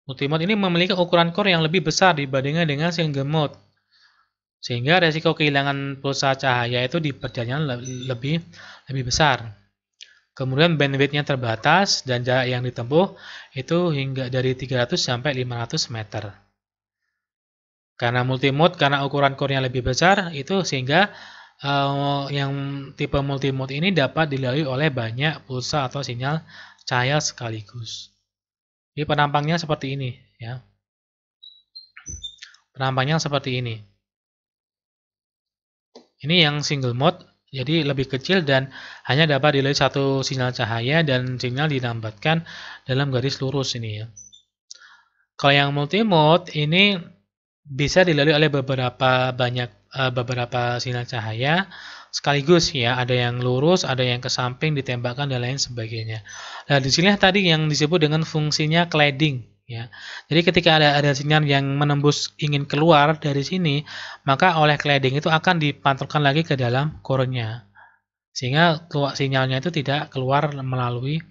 [SPEAKER 1] Multimode ini memiliki ukuran core yang lebih besar dibandingkan dengan single mode, sehingga resiko kehilangan pulsa cahaya itu di perjalanan lebih besar. Kemudian bandwidth-nya terbatas dan jarak yang ditempuh itu hingga dari 300 sampai 500 meter. Karena multimode, karena ukuran core-nya lebih besar, itu sehingga yang tipe multimode ini dapat dilalui oleh banyak pulsa atau sinyal cahaya sekaligus. Jadi penampangnya seperti ini ya. Penampangnya seperti ini. Ini yang single mode, jadi lebih kecil dan hanya dapat dilalui satu sinyal cahaya dan sinyal dirambatkan dalam garis lurus ini ya. Kalau yang multimode ini bisa dilalui oleh beberapa sinyal cahaya sekaligus ya, ada yang lurus, ada yang ke samping ditembakkan dan lain sebagainya. Nah, di sini tadi yang disebut dengan fungsinya cladding. Ya. Jadi ketika ada sinyal yang menembus ingin keluar dari sini, maka oleh cladding itu akan dipantulkan lagi ke dalam core-nya. Sehingga sinyalnya itu tidak keluar melalui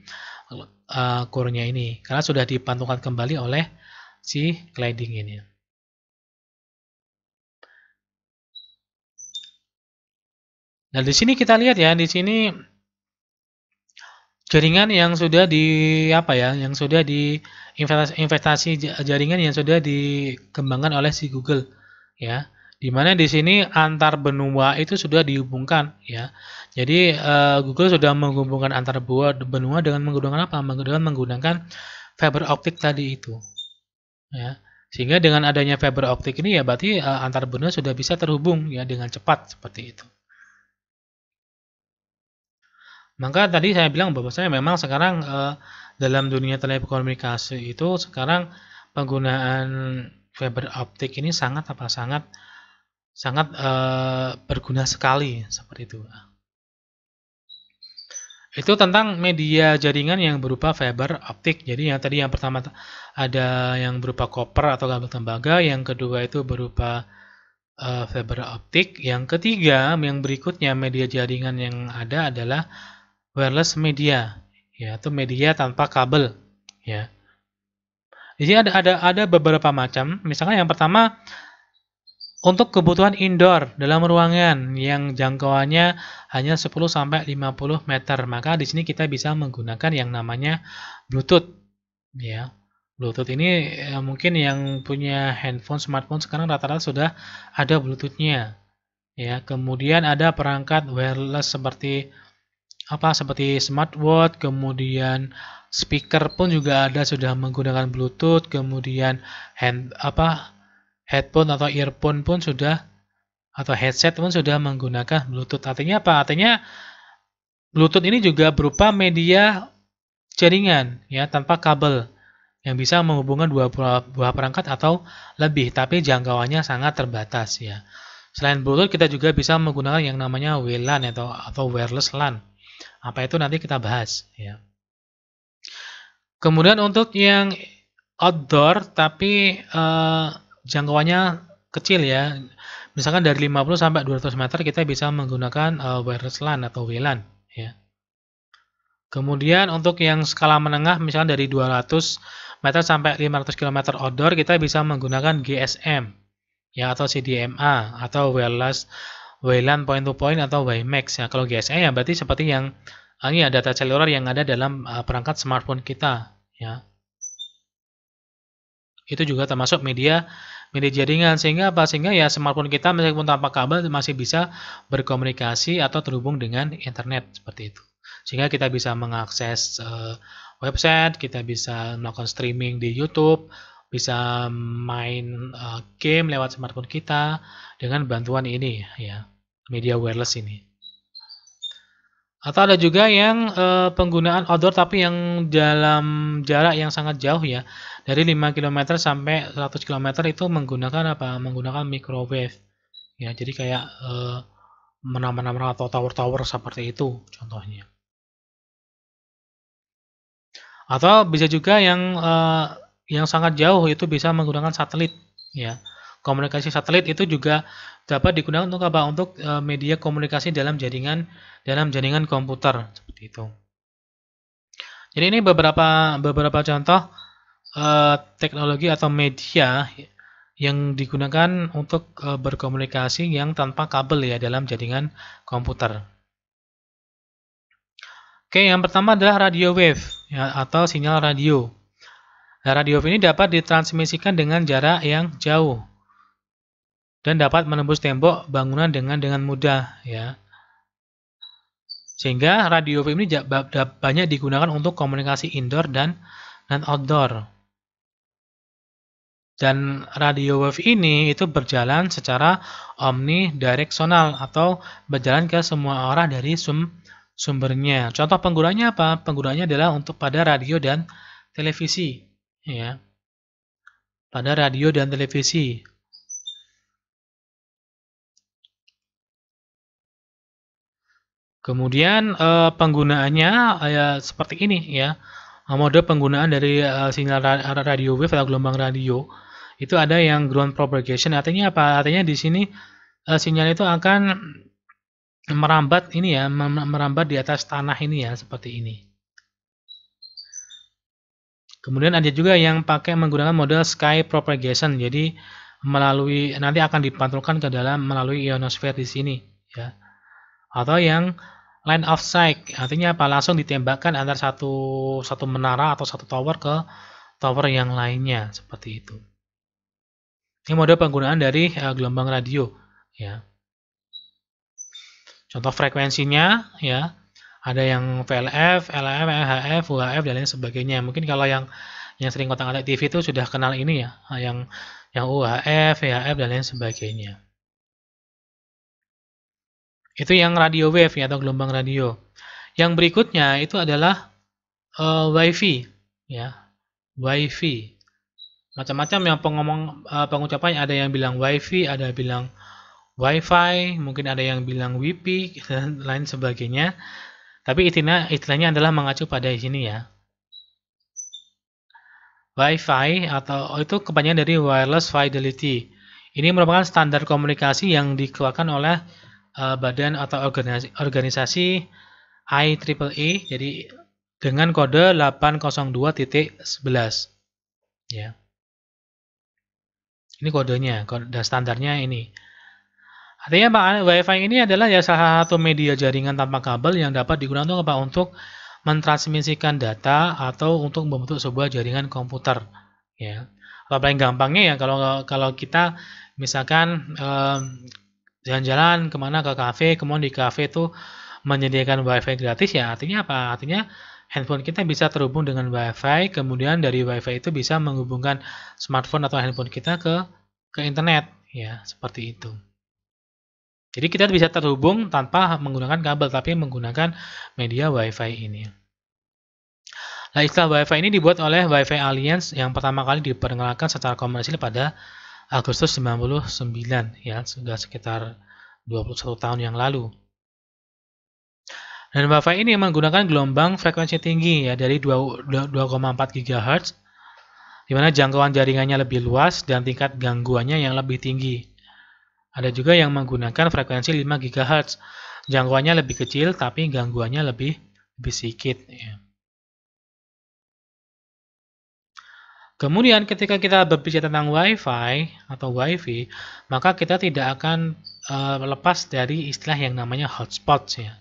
[SPEAKER 1] core-nya ini, karena sudah dipantulkan kembali oleh si cladding ini. Nah, di sini kita lihat ya, di sini Jaringan yang sudah di apa ya, yang sudah di investasi jaringan yang sudah dikembangkan oleh si Google ya. Dimana di sini antar benua itu sudah dihubungkan ya. Jadi Google sudah menghubungkan antar benua dengan menggunakan apa? Dengan menggunakan fiber optik tadi itu ya. Sehingga dengan adanya fiber optik ini ya berarti antar benua sudah bisa terhubung ya dengan cepat seperti itu. Maka tadi saya bilang bahwasanya memang sekarang dalam dunia telekomunikasi itu sekarang penggunaan fiber optik ini sangat berguna sekali seperti itu. Itu tentang media jaringan yang berupa fiber optik. Jadi yang pertama ada yang berupa koper atau kabel tembaga, yang kedua itu berupa fiber optik, yang ketiga yang berikutnya media jaringan yang ada adalah wireless media, yaitu media tanpa kabel, ya. Di sini ada beberapa macam. Misalnya yang pertama untuk kebutuhan indoor dalam ruangan yang jangkauannya hanya 10 sampai 50 meter, maka di sini kita bisa menggunakan yang namanya Bluetooth, ya. Bluetooth ini mungkin yang punya handphone, smartphone sekarang rata-rata sudah ada Bluetooth-nya, ya. Kemudian ada perangkat wireless seperti smartwatch, kemudian speaker pun juga ada sudah menggunakan Bluetooth, kemudian headphone atau earphone pun sudah, atau headset pun sudah menggunakan Bluetooth. Artinya apa? Artinya Bluetooth ini juga berupa media jaringan ya tanpa kabel yang bisa menghubungkan dua buah perangkat atau lebih, tapi jangkauannya sangat terbatas ya. Selain Bluetooth kita juga bisa menggunakan yang namanya WLAN atau wireless LAN. Apa itu nanti kita bahas ya. Kemudian untuk yang outdoor tapi jangkauannya kecil ya. Misalkan dari 50 sampai 200 meter kita bisa menggunakan wireless LAN atau WLAN ya. Kemudian untuk yang skala menengah misalkan dari 200 meter sampai 500 km outdoor kita bisa menggunakan GSM ya atau CDMA atau wireless WLAN point to point atau WiMAX ya. Kalau GSM ya berarti seperti yang ini ya, data seluler yang ada dalam perangkat smartphone kita ya. Itu juga termasuk media jaringan, sehingga apa? Sehingga ya smartphone kita meskipun tanpa kabel masih bisa berkomunikasi atau terhubung dengan internet seperti itu. Sehingga kita bisa mengakses website, kita bisa melakukan streaming di YouTube, bisa main game lewat smartphone kita dengan bantuan ini ya, media wireless ini. Atau ada juga yang penggunaan outdoor tapi yang dalam jarak yang sangat jauh ya, dari 5 km sampai 100 km itu menggunakan apa? Menggunakan microwave ya. Jadi kayak menara-menara atau tower-tower seperti itu contohnya. Atau bisa juga yang sangat jauh itu bisa menggunakan satelit ya. Komunikasi satelit itu juga dapat digunakan untuk apa? Untuk media komunikasi dalam jaringan komputer seperti itu. Jadi ini beberapa contoh teknologi atau media yang digunakan untuk berkomunikasi yang tanpa kabel ya dalam jaringan komputer. Oke, yang pertama adalah radio wave ya, atau sinyal radio. Nah, radio wave ini dapat ditransmisikan dengan jarak yang jauh dan dapat menembus tembok bangunan dengan mudah ya. Sehingga radio wave ini banyak digunakan untuk komunikasi indoor dan outdoor. Dan radio wave ini itu berjalan secara omnidireksional atau berjalan ke semua arah dari sumbernya. Contoh penggunanya apa? Penggunanya adalah untuk pada radio dan televisi ya. Pada radio dan televisi. Kemudian penggunaannya seperti ini ya. Mode penggunaan dari sinyal radio wave atau gelombang radio itu ada yang ground propagation. Artinya apa? Artinya di sini sinyal itu akan merambat ini ya, merambat di atas tanah ini ya, seperti ini. Kemudian ada juga yang pakai menggunakan mode sky propagation. Jadi nanti akan dipantulkan ke dalam melalui ionosfer di sini ya. Atau yang line of sight, artinya apa? Langsung ditembakkan antara satu menara atau satu tower ke tower yang lainnya, seperti itu. Ini mode penggunaan dari gelombang radio, ya. Contoh frekuensinya, ya, ada yang VLF, LF, HF, UHF dan lain sebagainya. Mungkin kalau yang sering ngotak-ngatik TV itu sudah kenal ini ya, yang UHF, VHF dan lain sebagainya. Itu yang radio wave ya, atau gelombang radio. Yang berikutnya itu adalah Wi-Fi, ya, Wi-Fi. Macam-macam yang pengucapannya, ada yang bilang Wi-Fi, ada yang bilang Wi-Fi, mungkin ada yang bilang Wi-Fi dan lain sebagainya. Tapi istilahnya adalah mengacu pada sini ya. Wi-Fi atau itu kepanjangan dari Wireless Fidelity. Ini merupakan standar komunikasi yang dikeluarkan oleh badan atau organisasi IEEE, jadi dengan kode 802.11. Ya. Ini kodenya, kode standarnya ini. Artinya Pak, Wi-Fi ini adalah ya salah satu media jaringan tanpa kabel yang dapat digunakan untuk mentransmisikan data atau untuk membentuk sebuah jaringan komputer. Ya. Atau paling gampangnya ya kalau kita misalkan jalan-jalan kemana ke kafe, kemudian di kafe itu menyediakan Wi-Fi gratis, ya artinya apa? Artinya handphone kita bisa terhubung dengan Wi-Fi, kemudian dari Wi-Fi itu bisa menghubungkan smartphone atau handphone kita ke internet, ya seperti itu. Jadi kita bisa terhubung tanpa menggunakan kabel, tapi menggunakan media Wi-Fi ini. Nah, istilah Wi-Fi ini dibuat oleh Wi-Fi Alliance yang pertama kali diperkenalkan secara komersil pada Agustus 99, ya, sudah sekitar 21 tahun yang lalu. Dan Wi-Fi ini menggunakan gelombang frekuensi tinggi ya dari 2,4 GHz, di mana jangkauan jaringannya lebih luas dan tingkat gangguannya yang lebih tinggi. Ada juga yang menggunakan frekuensi 5 GHz, jangkauannya lebih kecil tapi gangguannya lebih sedikit. Ya. Kemudian ketika kita berbicara tentang Wi-Fi atau Wi-Fi, maka kita tidak akan lepas dari istilah yang namanya hotspot ya.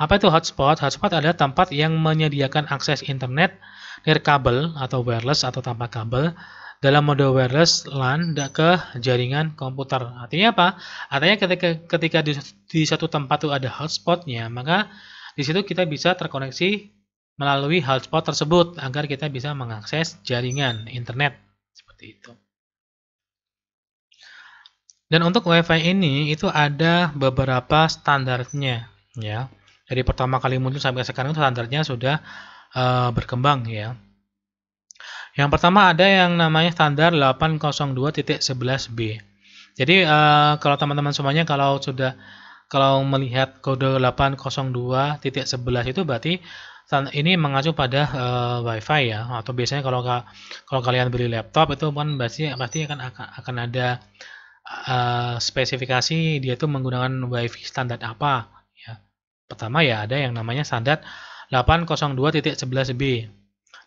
[SPEAKER 1] Apa itu hotspot? Hotspot adalah tempat yang menyediakan akses internet nirkabel atau wireless atau tanpa kabel dalam mode wireless LAN ke jaringan komputer. Artinya apa? Artinya ketika di satu tempat itu ada hotspotnya, maka di situ kita bisa terkoneksi melalui hotspot tersebut agar kita bisa mengakses jaringan internet seperti itu. Dan untuk Wi-Fi ini itu ada beberapa standarnya, ya. Dari pertama kali muncul sampai sekarang standarnya sudah berkembang ya. Yang pertama ada yang namanya standar 802.11b. Jadi kalau teman-teman semuanya kalau melihat kode 802.11 itu berarti ini mengacu pada Wi-Fi ya. Atau biasanya kalau kalian beli laptop itu kan pasti akan ada spesifikasi dia itu menggunakan Wi-Fi standar apa. Pertama ya ada yang namanya standar 802.11b,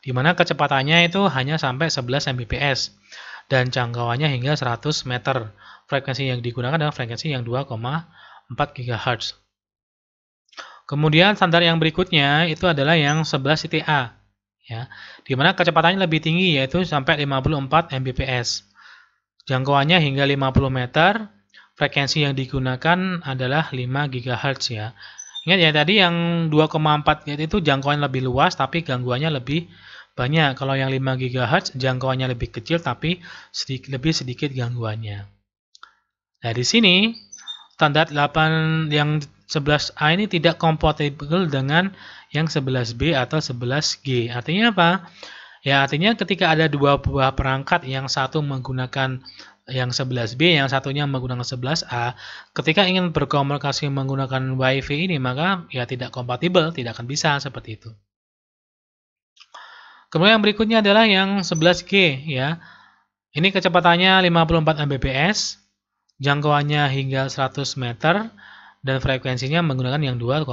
[SPEAKER 1] di mana kecepatannya itu hanya sampai 11 Mbps dan jangkauannya hingga 100 meter. Frekuensi yang digunakan adalah frekuensi yang 2,4 GHz. Kemudian standar yang berikutnya itu adalah yang 11.A, ya, di mana kecepatannya lebih tinggi yaitu sampai 54 Mbps. Jangkauannya hingga 50 meter. Frekuensi yang digunakan adalah 5 GHz ya. Ingat ya tadi yang 2,4 itu jangkauan lebih luas tapi gangguannya lebih banyak. Kalau yang 5 GHz jangkauannya lebih kecil tapi lebih sedikit gangguannya. Nah, di sini standar 8 yang 11A ini tidak kompatibel dengan yang 11B atau 11G. Artinya apa? Ya, artinya ketika ada dua buah perangkat, yang satu menggunakan yang 11B, yang satunya menggunakan 11A, ketika ingin berkomunikasi menggunakan Wi-Fi ini, maka ya tidak kompatibel, tidak akan bisa seperti itu. Kemudian yang berikutnya adalah yang 11G ya. Ini kecepatannya 54 Mbps, jangkauannya hingga 100 meter dan frekuensinya menggunakan yang 2,4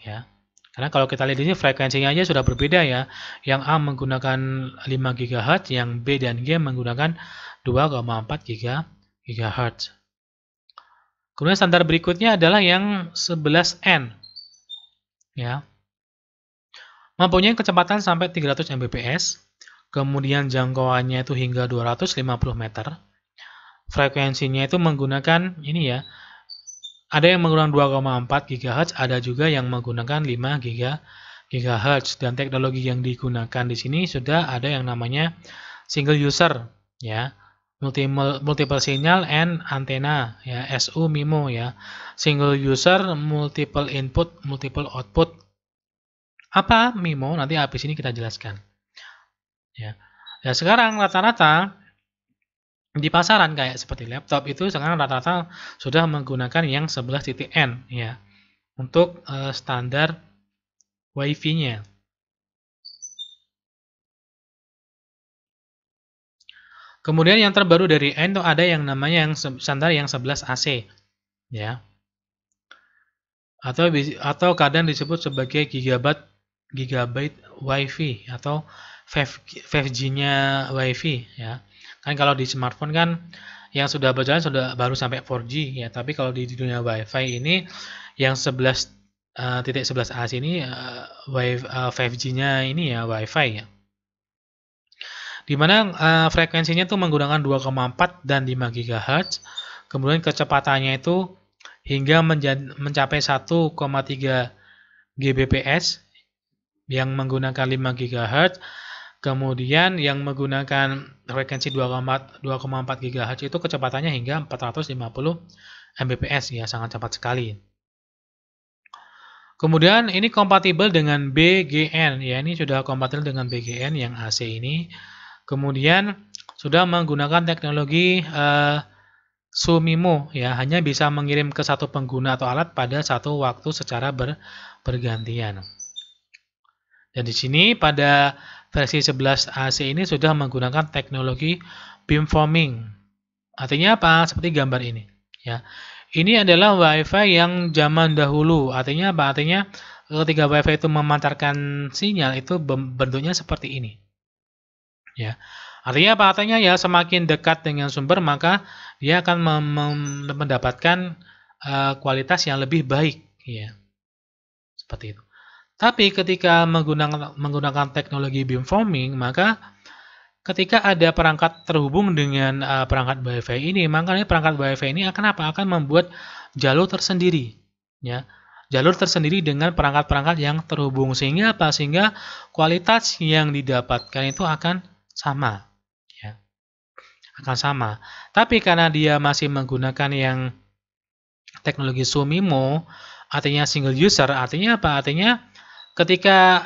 [SPEAKER 1] ya. Karena kalau kita lihat di sini frekuensinya aja sudah berbeda ya. Yang A menggunakan 5 GHz, yang B dan G menggunakan 2,4 GHz. Kemudian standar berikutnya adalah yang 11N. ya. Mempunyai kecepatan sampai 300 Mbps, kemudian jangkauannya itu hingga 250 meter. Frekuensinya itu menggunakan ini ya. Ada yang menggunakan 2,4 GHz, ada juga yang menggunakan 5 GHz, dan teknologi yang digunakan di sini sudah ada yang namanya single user ya. Multiple signal and antenna ya, SU-MIMO ya. Single user, multiple input, multiple output. Apa MIMO? Nanti habis ini kita jelaskan. Ya. Ya, sekarang rata-rata di pasaran kayak seperti laptop itu sekarang rata-rata sudah menggunakan yang 11.N ya untuk standar Wi-Fi-nya. Kemudian yang terbaru dari N itu ada yang namanya yang standar yang 11 AC ya. Atau kadang disebut sebagai gigabyte Wi-Fi atau 5G-nya Wi-Fi ya. Kan kalau di smartphone kan yang sudah berjalan sudah baru sampai 4G ya, tapi kalau di dunia Wi-Fi ini yang 11.11 AC ini 5G-nya ini ya Wi-Fi ya. Dimana frekuensinya itu menggunakan 2,4 dan 5 GHz, kemudian kecepatannya itu hingga mencapai 1,3 Gbps yang menggunakan 5 GHz, kemudian yang menggunakan frekuensi 2,4 GHz itu kecepatannya hingga 450 Mbps ya, sangat cepat sekali. Kemudian ini kompatibel dengan BGN ya, ini sudah kompatibel dengan BGN yang AC ini. Kemudian sudah menggunakan teknologi SU-MIMO ya, hanya bisa mengirim ke satu pengguna atau alat pada satu waktu secara bergantian. Dan di sini pada versi 11 AC ini sudah menggunakan teknologi beamforming. Artinya apa? Seperti gambar ini. Ya, ini adalah Wi-Fi yang zaman dahulu. Artinya apa? Artinya ketika Wi-Fi itu memancarkan sinyal itu bentuknya seperti ini. Ya, artinya apa? Artinya ya semakin dekat dengan sumber maka dia akan mendapatkan kualitas yang lebih baik. Ya, seperti itu. Tapi ketika menggunakan teknologi beamforming, maka ketika ada perangkat terhubung dengan perangkat Wi-Fi ini, maka perangkat Wi-Fi ini akan apa? Akan membuat jalur tersendiri, ya, jalur tersendiri dengan perangkat-perangkat yang terhubung, sehingga apa? Sehingga kualitas yang didapatkan itu akan sama, ya, akan sama. Tapi karena dia masih menggunakan yang teknologi SU-MIMO, artinya single user, artinya apa? Artinya ketika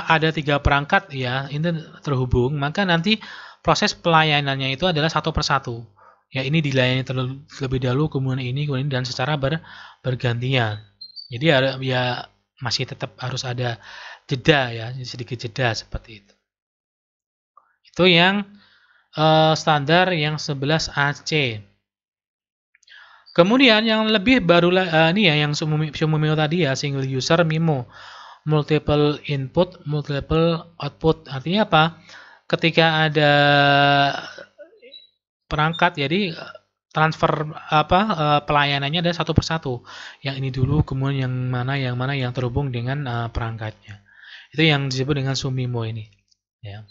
[SPEAKER 1] ada 3 perangkat ya ini terhubung, maka nanti proses pelayanannya itu adalah satu persatu. Ya, ini dilayani terlebih dahulu, kemudian ini, dan secara bergantian. Jadi ya masih tetap harus ada jeda ya, sedikit jeda seperti itu. Itu yang standar yang 11 AC. Kemudian yang lebih baru ini ya yang SU-MIMO tadi ya, single user MIMO. Multiple input, multiple output. Artinya apa? Ketika ada perangkat, jadi transfer pelayanannya ada satu persatu. Yang ini dulu, kemudian yang mana yang terhubung dengan perangkatnya. Itu yang disebut dengan SU-MIMO ini. Ya.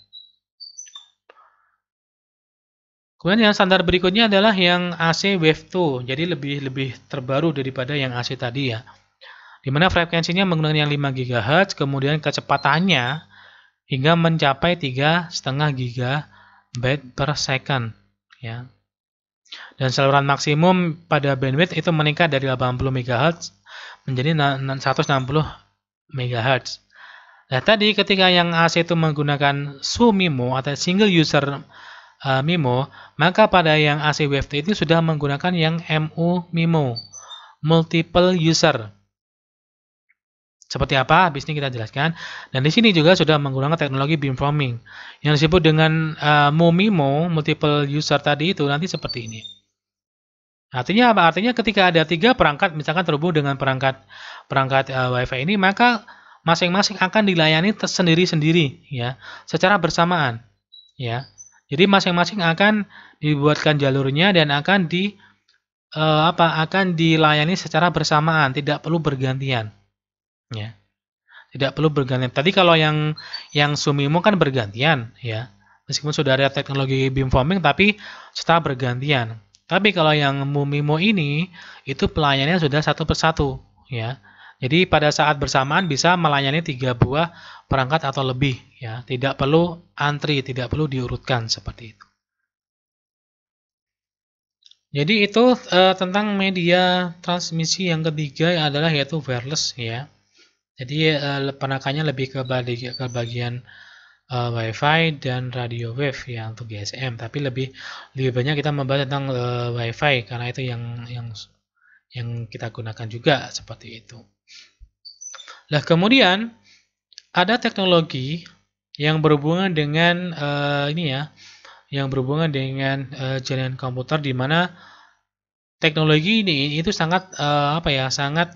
[SPEAKER 1] Kemudian yang standar berikutnya adalah yang AC Wave 2. Jadi lebih terbaru daripada yang AC tadi ya. Di mana frekuensinya menggunakan yang 5 GHz, kemudian kecepatannya hingga mencapai 3,5 GB per second. Ya. Dan saluran maksimum pada bandwidth itu meningkat dari 80 MHz menjadi 160 MHz. Nah, tadi ketika yang AC itu menggunakan SU-MIMO atau single user MIMO, maka pada yang AC Wave 2 itu sudah menggunakan yang MU-MIMO, multiple user. Seperti apa? Habis ini kita jelaskan. Dan di sini juga sudah menggunakan teknologi beamforming. Yang disebut dengan MU-MIMO, multiple user tadi itu nanti seperti ini. Artinya apa? Artinya ketika ada 3 perangkat misalkan terhubung dengan perangkat Wi-Fi ini, maka masing-masing akan dilayani sendiri-sendiri ya, secara bersamaan. Ya. Jadi masing-masing akan dibuatkan jalurnya dan akan akan dilayani secara bersamaan, tidak perlu bergantian. Ya. Tidak perlu bergantian. Tadi kalau yang Sumimo kan bergantian ya. Meskipun sudah ada teknologi beamforming tapi setelah bergantian. Tapi kalau yang Mumimo ini itu pelayanannya sudah satu persatu ya. Jadi pada saat bersamaan bisa melayani 3 buah perangkat atau lebih ya. Tidak perlu antri, tidak perlu diurutkan seperti itu. Jadi itu tentang media transmisi yang ketiga adalah yaitu wireless ya. Jadi penekanannya lebih ke bagian Wi-Fi dan radio wave ya untuk GSM. Tapi lebih banyak kita membahas tentang Wi-Fi karena itu yang kita gunakan juga seperti itu. Nah kemudian ada teknologi yang berhubungan dengan ini ya, yang berhubungan dengan jaringan komputer di mana teknologi ini itu sangat sangat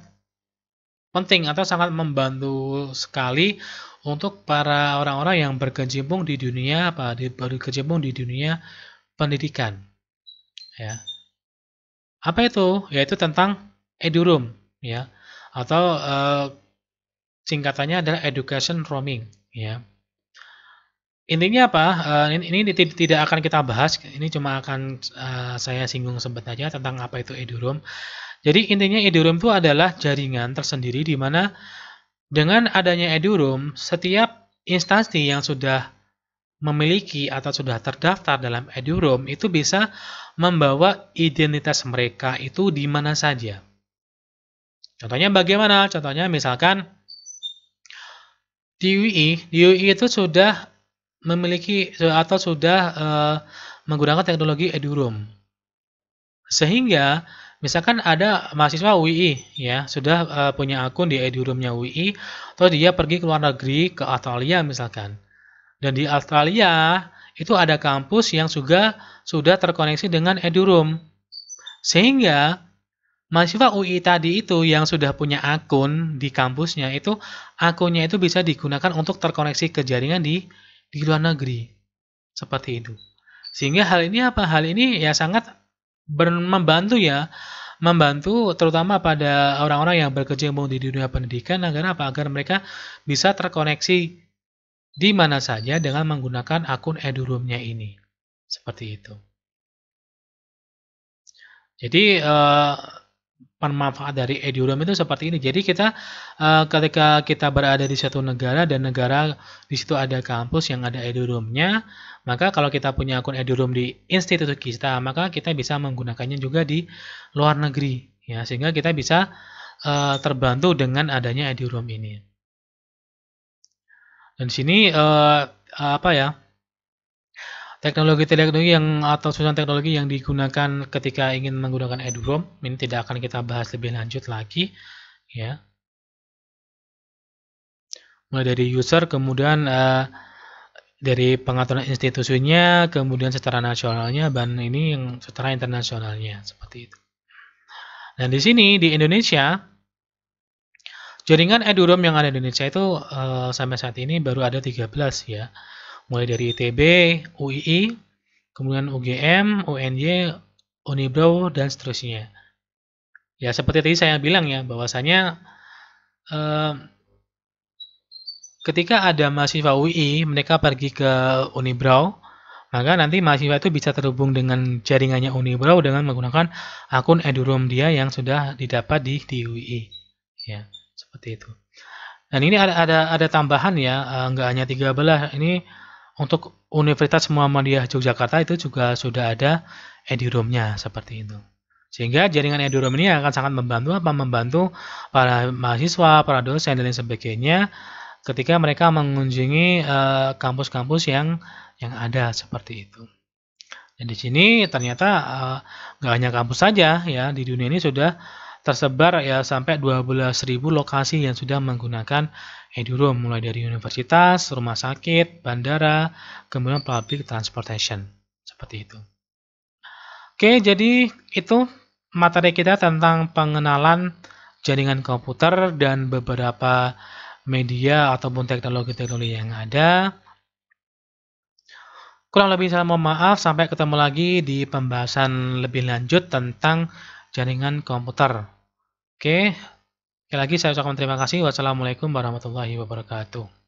[SPEAKER 1] penting atau sangat membantu sekali untuk para orang-orang yang berkecimpung di dunia berkecimpung di dunia pendidikan. Ya. Apa itu? Yaitu tentang eduroam ya. Atau singkatannya adalah education roaming ya. Intinya apa? Ini tidak akan kita bahas, ini cuma akan saya singgung sebentar saja tentang apa itu eduroam. Jadi intinya eduroam itu adalah jaringan tersendiri di mana dengan adanya eduroam, setiap instansi yang sudah memiliki atau sudah terdaftar dalam eduroam itu bisa membawa identitas mereka itu di mana saja. Contohnya bagaimana? Contohnya misalkan di UI itu sudah memiliki atau sudah menggunakan teknologi eduroam. Sehingga misalkan ada mahasiswa UI ya, sudah punya akun di eduroamnya UI, atau dia pergi ke luar negeri ke Australia misalkan. Dan di Australia itu ada kampus yang sudah terkoneksi dengan eduroam. Sehingga mahasiswa UI tadi itu yang sudah punya akun di kampusnya itu akunnya itu bisa digunakan untuk terkoneksi ke jaringan di luar negeri. Seperti itu. Sehingga hal ini apa? Hal ini ya sangat membantu ya, membantu terutama pada orang-orang yang berkecimpung di dunia pendidikan agar apa? Agar mereka bisa terkoneksi di mana saja dengan menggunakan akun eduroamnya ini. Seperti itu. Jadi manfaat dari eduroam itu seperti ini. Jadi kita ketika kita berada di suatu negara dan negara di situ ada kampus yang ada eduroamnya, maka kalau kita punya akun eduroam di institusi kita, maka kita bisa menggunakannya juga di luar negeri, ya sehingga kita bisa terbantu dengan adanya eduroam ini. Dan di sini teknologi yang atau solusi teknologi yang digunakan ketika ingin menggunakan eduroam ini tidak akan kita bahas lebih lanjut lagi, ya. Mulai dari user, kemudian dari pengaturan institusinya, kemudian secara nasionalnya, dan ini yang secara internasionalnya seperti itu. Dan di sini di Indonesia, jaringan eduroam yang ada di Indonesia itu sampai saat ini baru ada 13 ya. Mulai dari ITB, UII, kemudian UGM, UNY, Unibrow, dan seterusnya. Ya seperti tadi saya bilang ya, bahwasanya ketika ada mahasiswa UI, mereka pergi ke Unibrow, maka nanti mahasiswa itu bisa terhubung dengan jaringannya Unibrow dengan menggunakan akun eduroam dia yang sudah didapat di UI. Ya, seperti itu. Dan ini ada tambahan ya, nggak hanya 13, ini untuk Universitas Muhammadiyah Yogyakarta itu juga sudah ada eduroamnya seperti itu. Sehingga jaringan eduroam ini akan sangat membantu para mahasiswa, para dosen dan lain sebagainya ketika mereka mengunjungi kampus-kampus yang ada seperti itu. Dan di sini ternyata nggak hanya kampus saja ya, di dunia ini sudah tersebar ya sampai 12.000 lokasi yang sudah menggunakan eduroam, mulai dari universitas, rumah sakit, bandara, kemudian public transportation seperti itu. Oke, jadi itu materi kita tentang pengenalan jaringan komputer dan beberapa media ataupun teknologi-teknologi yang ada. Kurang lebih saya mohon maaf, sampai ketemu lagi di pembahasan lebih lanjut tentang jaringan komputer. Oke, Sekali lagi saya ucapkan terima kasih. Wassalamualaikum warahmatullahi wabarakatuh.